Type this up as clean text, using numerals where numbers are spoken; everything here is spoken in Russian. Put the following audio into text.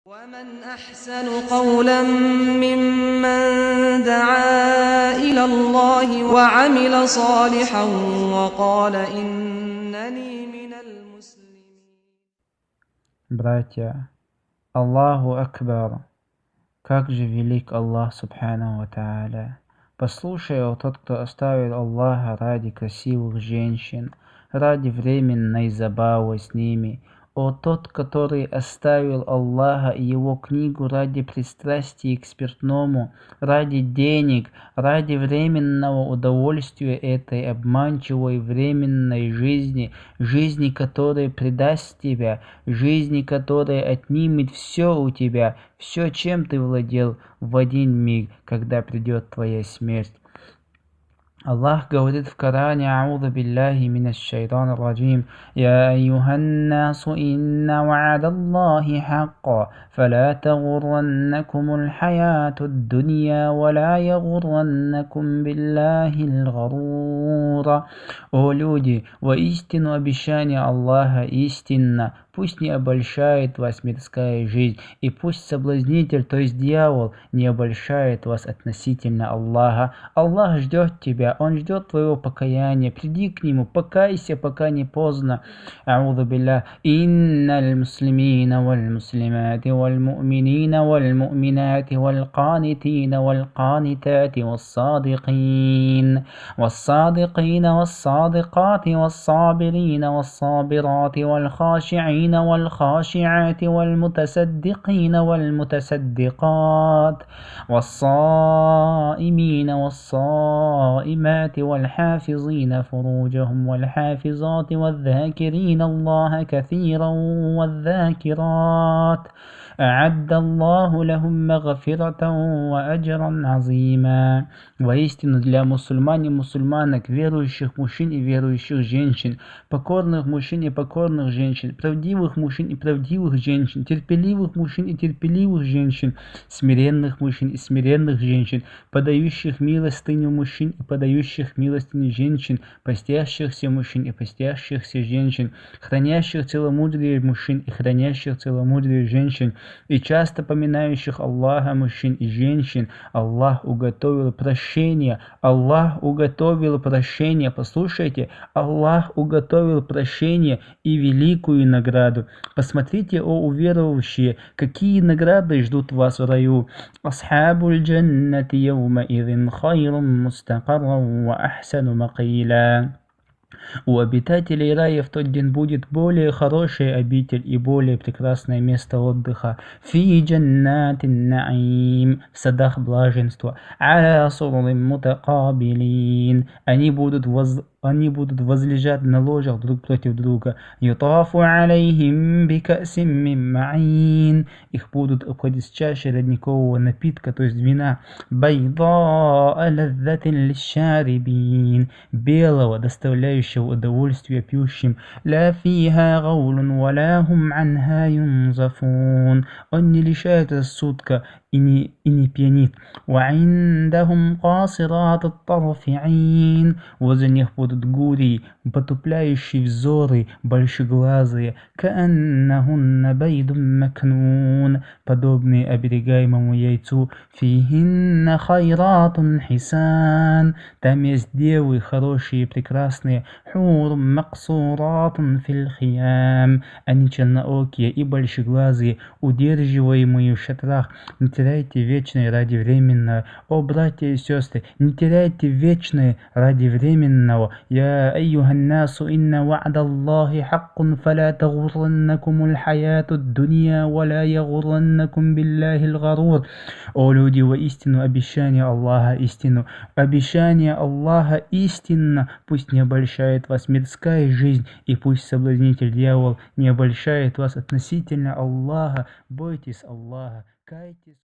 ومن أحسن قولا ممن دعا إلى الله وعمل صالحا وقال إنني من المسلمين. Братья, Аллаху Акбар, как же велик Аллах Субханаху ва Тааля. Послушай, о тот, кто оставил Аллаха ради красивых женщин, ради временной забавы с ними, о тот, который оставил Аллаха и его книгу ради пристрастия к спиртному, ради денег, ради временного удовольствия этой обманчивой временной жизни, жизни, которая предаст тебя, жизни, которая отнимет все у тебя, все, чем ты владел в один миг, когда придет твоя смерть. Аллах говорит в Коране: «Аузу биллахи минаш шайтанир раджим. Я айюхан насу инна ва'адаллахи хакка, фала тагурраннакумул хаятуд дунья, вала ягурраннакум биллахил гарура». О люди, воистину обещание Аллаха истинно. Пусть не обольщает вас мирская жизнь, и пусть соблазнитель, то есть дьявол, не обольщает вас относительно Аллаха. Аллах ждет тебя, Он ждет твоего покаяния. Приди к Нему, покайся, пока не поздно. Аузу биллах. Инналь муслимина валь муслимати валь му'минина валь му'минати валь канитина валь канитати вассадикин вассадикина вассадикати вассабирина вассабирати валь хаши'ин والخاشعات والمتصدقين والمتصدقات والصائمين والصائمات والحافظين فروجهم والحافظات والذاكرين الله كثيرا والذاكرات أعد الله لهم مغفرة وأجرا عظيما. Воистину для мусульман и мусульманок, верующих мужчин и верующих женщин, покорных мужчин и покорных женщин, правдивых мужчин и правдивых женщин, терпеливых мужчин и терпеливых женщин, смиренных мужчин и смиренных женщин, подающих милостыню мужчин и подающих милостыню женщин, постящихся мужчин и постящихся женщин, хранящих целомудрие мужчин и хранящих целомудрие женщин, и часто поминающих Аллаха мужчин и женщин. Аллах уготовил прощение. Аллах уготовил прощение. Послушайте, Аллах уготовил прощение и великую награду. Посмотрите, о уверовавшие, какие награды ждут вас в раю. Асхабуль джаннати яумаидин хайрум мустакаррам ва ахсану макиля. У обитателей рая в тот день будет более хорошая обитель и более прекрасное место отдыха. Фи джаннатин наим, в садах блаженства. Аля сурурин мутакабилин, они будут возлежать на ложах друг против друга. Ютафу алейхим бикасим мин маин, их будут обходить с чашей родникового напитка, то есть вина. Байда алаззатин лишарибин, белого, доставляющего удовольствие пьющим. Ла фиха гаулун валя хум анха юнзафун, он не лишает рассудка и не пьянит. Ва индахум касират тарфиин, возле них будут гурии, потупляющие взоры, большеглазые. Кааннахунна байдун макнун, подобные оберегаемому яйцу. Фихинна хайратун хисан, там есть девы хорошие и прекрасные. Хурум максуратун фил хиям, они черноокие и большеглазые, удерживаемые в шатрах. Не теряйте вечное ради временного. О, братья и сестры, не теряйте вечное ради временного. Я айюхан насу инна ва'даллахи хаккун, фала тагурраннакумул хаятуд дунья, вала ягурраннакум биллахил гарур. О люди, воистину обещание Аллаха истину. Обещание Аллаха истинно. Пусть не обольщает вас мирская жизнь, и пусть соблазнитель дьявол не обольщает вас относительно Аллаха. Бойтесь Аллаха, кайтесь.